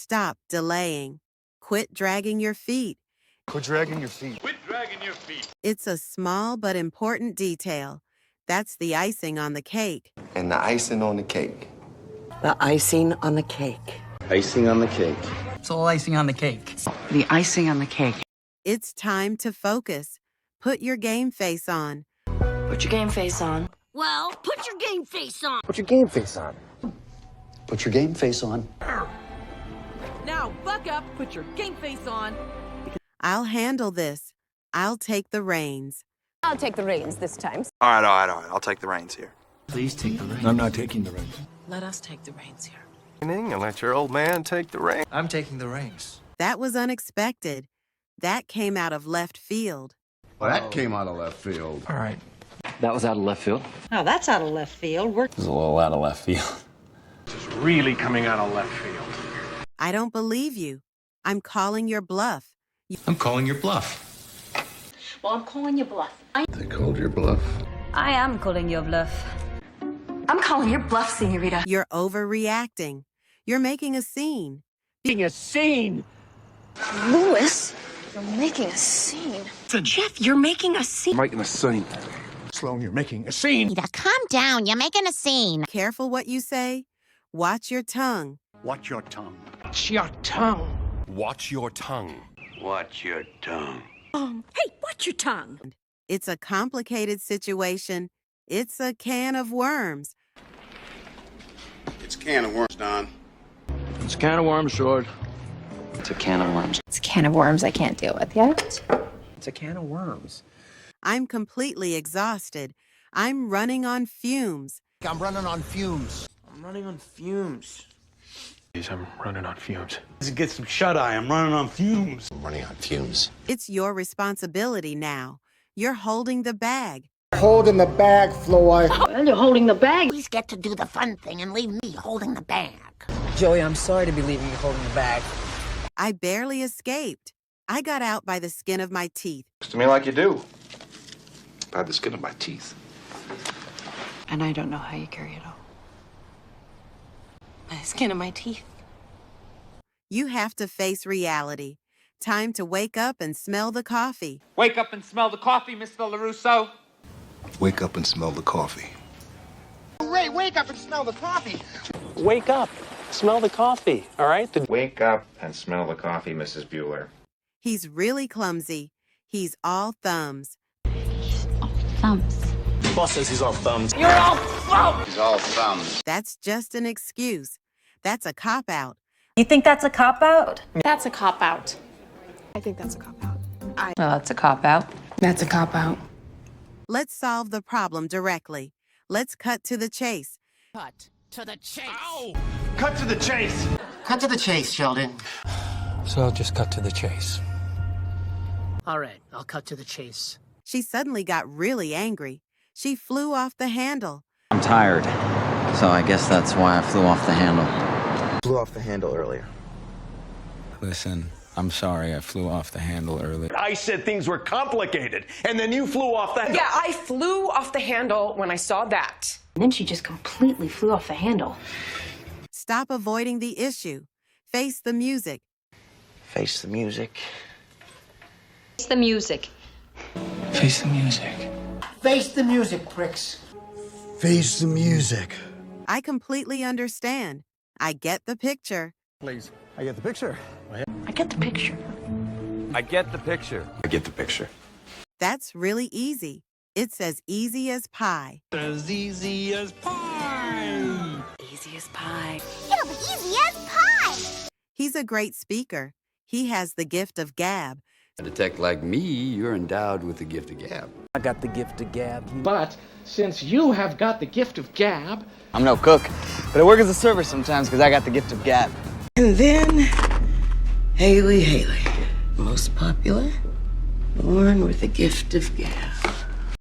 Stop delaying. Quit dragging your feet. Quit dragging your feet. Quit dragging your feet. It's a small but important detail. That's the icing on the cake. And the icing on the cake. The icing on the cake. Icing on the cake. It's all icing on the cake. The icing on the cake. It's time to focus. Put your game face on. Put your game face on. Well, put your game face on. Put your game face on. Put your game face on. Now, buck up, put your game face on. I'll handle this. I'll take the reins. I'll take the reins this time. All right. I'll take the reins here. Please take the reins. I'm not taking the reins. Let us take the reins here. And let your old man take the reins. I'm taking the reins. That was unexpected. That came out of left field. Well, that came out of left field. All right. That was out of left field. Oh, that's out of left field. It was a little out of left field. This is really coming out of left field. I don't believe you. I'm calling your bluff. I'm calling your bluff. Well, I'm calling you bluff. They called your bluff. I am calling your bluff. I'm calling your bluff, senorita. You're overreacting. You're making a scene. Making a scene. Louis, you're making a scene. Jeff, you're making a scene. I'm making a scene. Sloan, you're making a scene. Calm down, you're making a scene. Careful what you say. Watch your tongue. Watch your tongue. Watch your tongue. Watch your tongue. Watch your tongue. Hey, watch your tongue. It's a complicated situation. It's a can of worms. It's a can of worms, Don. It's a can of worms, Sword. It's a can of worms. It's a can of worms I can't deal with yet. It's a can of worms. I'm completely exhausted. I'm running on fumes. I'm running on fumes. I'm running on fumes. I'm running on fumes. Get some shut-eye. I'm running on fumes. I'm running on fumes. It's your responsibility now. You're holding the bag. Holding the bag, Floyd. Well, you're holding the bag. Please get to do the fun thing and leave me holding the bag. Joey, I'm sorry to be leaving you holding the bag. I barely escaped. I got out by the skin of my teeth. Looks to me like you do. By the skin of my teeth. And I don't know how you carry it all. By the skin of my teeth. You have to face reality. Time to wake up and smell the coffee. Wake up and smell the coffee, Mr. LaRusso. Wake up and smell the coffee. Ray, wake up and smell the coffee. Wake up. Smell the coffee, all right? Wake up and smell the coffee, Mrs. Bueller. He's really clumsy. He's all thumbs. Thumbs. Boss says he's all thumbs. You're all thumbs! He's all thumbs. That's just an excuse. That's a cop-out. You think that's a cop-out? That's a cop-out. I think that's a cop-out. Well, that's a cop-out. That's a cop-out. Let's solve the problem directly. Let's cut to the chase. Cut to the chase. Ow! Cut to the chase. Cut to the chase, Sheldon. So I'll just cut to the chase. All right, I'll cut to the chase. She suddenly got really angry. She flew off the handle. I'm tired, so I guess that's why I flew off the handle. Blew off the handle earlier. Listen, I'm sorry I flew off the handle earlier. I said things were complicated, and then you flew off the... Yeah, I flew off the handle when I saw that. And then she just completely flew off the handle. Stop avoiding the issue. Face the music. Face the music. It's the music. Face the music. Face the music, pricks. Face the music. I completely understand. I get the picture. Please, I get the picture. I get the picture. I get the picture. I get the picture. That's really easy. It's as easy as pie. As easy as pie. Easy as pie. It'll be easy as pie. He's a great speaker. He has the gift of gab. A detective like me, you're endowed with the gift of gab. I got the gift of gab. But since you have got the gift of gab... I'm no cook, but I work as a server sometimes because I got the gift of gab. And then, Haley. Most popular, born with the gift of gab.